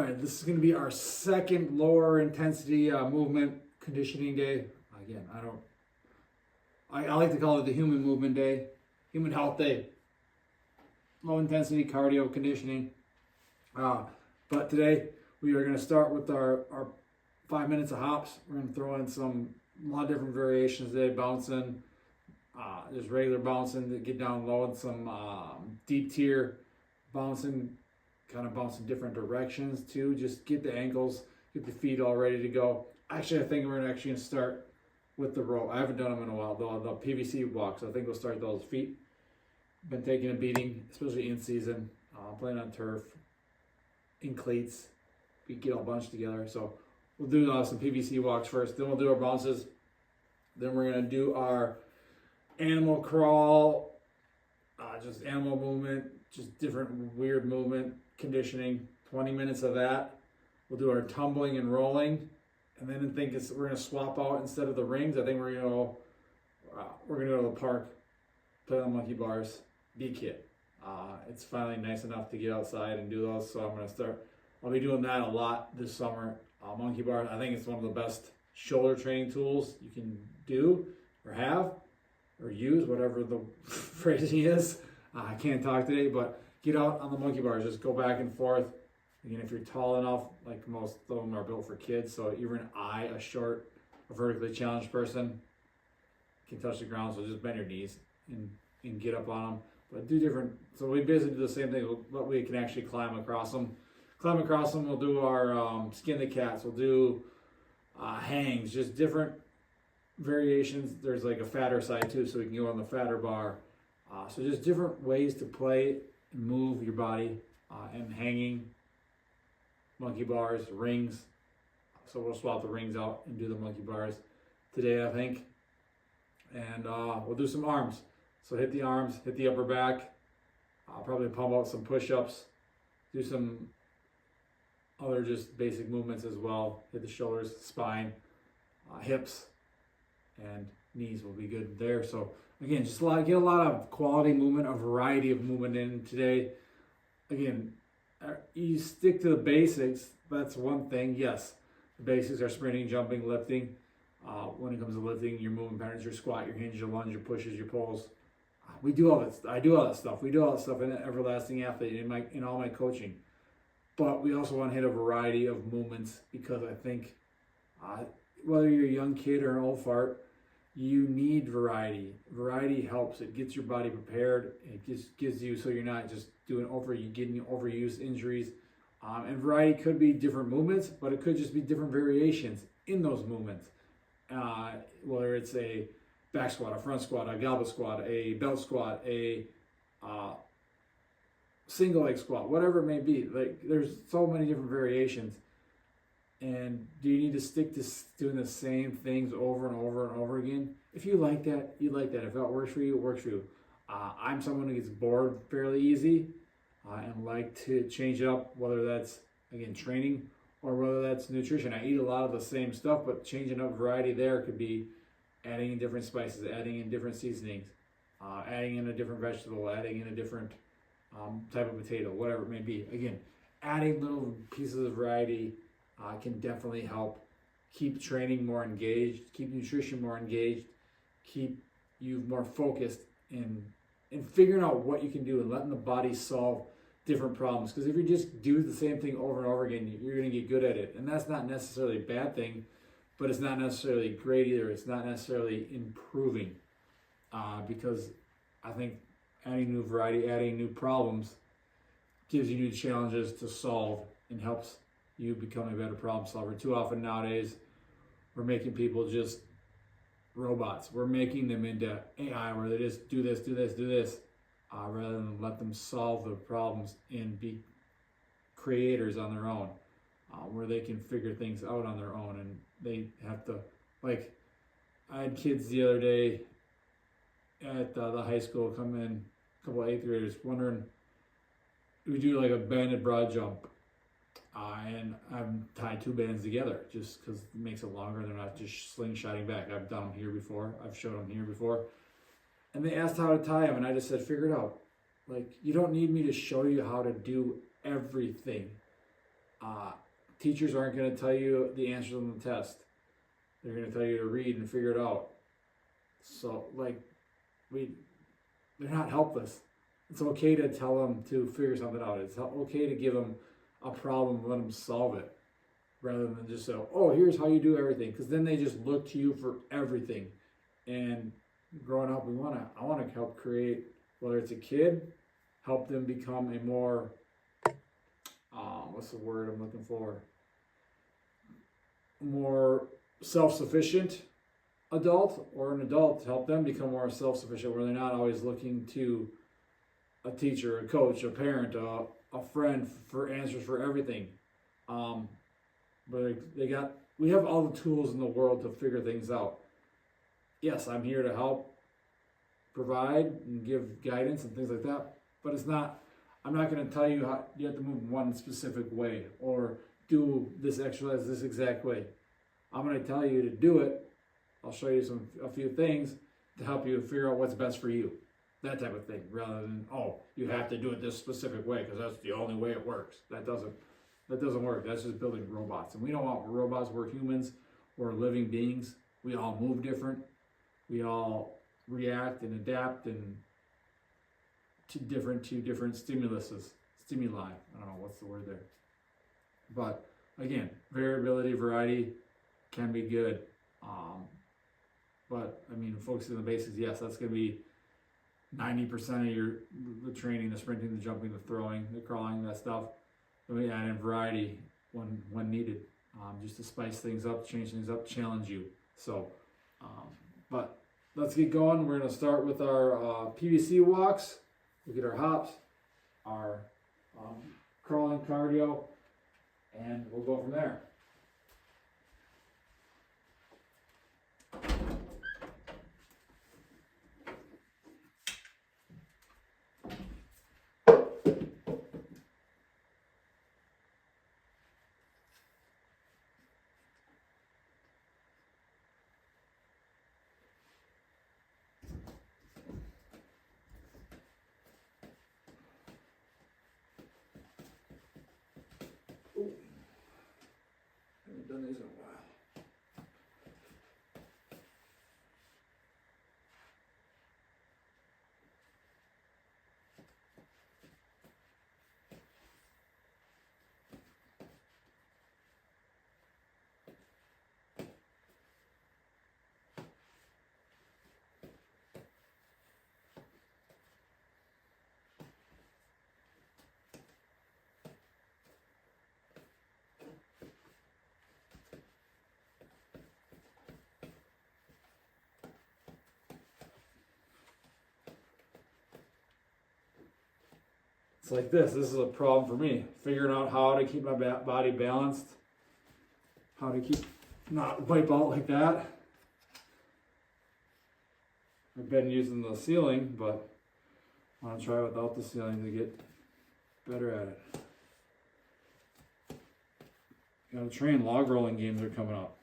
right, this is going to be our second lower intensity movement conditioning day. Again, I like to call it the human movement day, human health day. Low intensity cardio conditioning. But today we are going to start with our 5 minutes of hops. We're going to throw in a lot of different variations today, bouncing, just regular bouncing to get down low, and some deep tier bouncing, kind of bouncing different directions too. Just get the ankles, get the feet all ready to go. Actually, I think we're actually going to start with the row. I haven't done them in a while, though, the PVC walks. I think we'll start those feet. Been taking a beating, especially in season, playing on turf, in cleats. We get a bunch together. So we'll do some PVC walks first. Then we'll do our bounces. Then we're going to do our animal crawl, just animal movement, just different weird movement conditioning. 20 minutes of that. We'll do our tumbling and rolling. And then we're going to swap out instead of the rings. I think we're going to go to the park, play on monkey bars, be a kid. It's finally nice enough to get outside and do those. So I'll be doing that a lot this summer. Monkey bars, I think it's one of the best shoulder training tools you can do or have or use, whatever the phrasing is. I can't talk today, but get out on the monkey bars. Just go back and forth. Again, if you're tall enough, like most of them are built for kids, so even a short, vertically challenged person can touch the ground. So just bend your knees and get up on them. But do different. So we basically do the same thing, but we can actually climb across them. We'll do our skin the cats. We'll do hangs, just different variations. There's like a fatter side too, so we can go on the fatter bar. So just different ways to play and move your body, and hanging, monkey bars, rings. So we'll swap the rings out and do the monkey bars today, I think. And we'll do some arms. So hit the arms, hit the upper back. I'll probably pump out some push-ups, do some other just basic movements as well. Hit the shoulders, spine, hips, and knees will be good there. So again, just get a lot of quality movement, a variety of movement in today. Again, you stick to the basics. That's one thing. Yes, the basics are sprinting, jumping, lifting. When it comes to lifting, your movement patterns, your squat, your hinge, your lunge, your pushes, your pulls. We do all that. I do all that stuff. We do all that stuff in Everlasting Athlete in all my coaching. But we also want to hit a variety of movements, because I think whether you're a young kid or an old fart, you need variety. Variety helps. It gets your body prepared. It just gives you, so you're not just getting overuse injuries. And variety could be different movements, but it could just be different variations in those movements. Whether it's a back squat, a front squat, a goblet squat, a belt squat, a single leg squat, whatever it may be. Like, there's so many different variations. And do you need to stick to doing the same things over and over and over again? If you like that, you like that. If that works for you, it works for you. I'm someone who gets bored fairly easy and like to change it up, whether that's, again, training or whether that's nutrition. I eat a lot of the same stuff, but changing up variety there could be adding in different spices, adding in different seasonings, adding in a different vegetable, adding in a different type of potato, whatever it may be. Again, adding little pieces of variety can definitely help keep training more engaged, keep nutrition more engaged, keep you more focused in figuring out what you can do and letting the body solve different problems. Because if you just do the same thing over and over again, you're going to get good at it. And that's not necessarily a bad thing, but it's not necessarily great either. It's not necessarily improving, because I think adding new variety, adding new problems gives you new challenges to solve and helps you become a better problem solver. Too often nowadays, we're making people just robots. We're making them into AI, where they just do this, rather than let them solve the problems and be creators on their own, where they can figure things out on their own. And they have to, like, I had kids the other day at the high school come in, a couple of 8th graders, wondering, we do like a banded broad jump. And I've tied 2 bands together just because it makes it longer. They're not just slingshotting back. I've done them here before. I've showed them here before. And they asked how to tie them, and I just said, figure it out. Like, you don't need me to show you how to do everything. Teachers aren't going to tell you the answers on the test. They're going to tell you to read and figure it out. So, like, they're not helpless. It's okay to tell them to figure something out. It's okay to give them a problem and let them solve it, rather than just say, oh, here's how you do everything. Because then they just look to you for everything. And growing up, I want to help create, whether it's a kid, help them become a more, what's the word I'm looking for? More self-sufficient adult, or an adult to help them become more self-sufficient, where they're not always looking to a teacher, a coach, a parent, a friend for answers for everything. But we have all the tools in the world to figure things out. Yes, I'm here to help provide and give guidance and things like that, but I'm not going to tell you how you have to move one specific way or do this exercise this exact way. I'm going to tell you to do it. I'll show you a few things to help you figure out what's best for you. That type of thing, rather than, oh, you have to do it this specific way because that's the only way it works. That doesn't work. That's just building robots. And we don't want robots. We're humans. We're living beings. We all move different. We all react and adapt and to different stimuli. I don't know what's the word there. But again, variability, variety can be good. But I mean, focusing on the basics, yes, that's going to be 90% of the training, the sprinting, the jumping, the throwing, the crawling, that stuff. Then we add in variety when needed, just to spice things up, change things up, challenge you. So, but let's get going. We're going to start with our PVC walks. We'll get our hops, our crawling cardio, and we'll go from there. Haven't done these in a while. It's like this is a problem for me, figuring out how to keep my body balanced, how to keep not wipe out like that. I've been using the ceiling, but I want to try without the ceiling to get better at it. Gotta train. Log rolling games are coming up.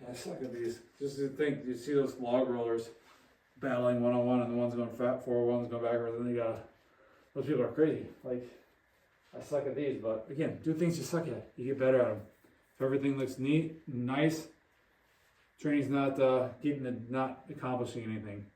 I suck at these. Just to think, you see those log rollers battling one-on-one, and the one's going forward, one's going backwards, and then those people are crazy. Like, I suck at these, but again, do things you suck at. You get better at them. If everything looks neat, nice, training's not accomplishing anything.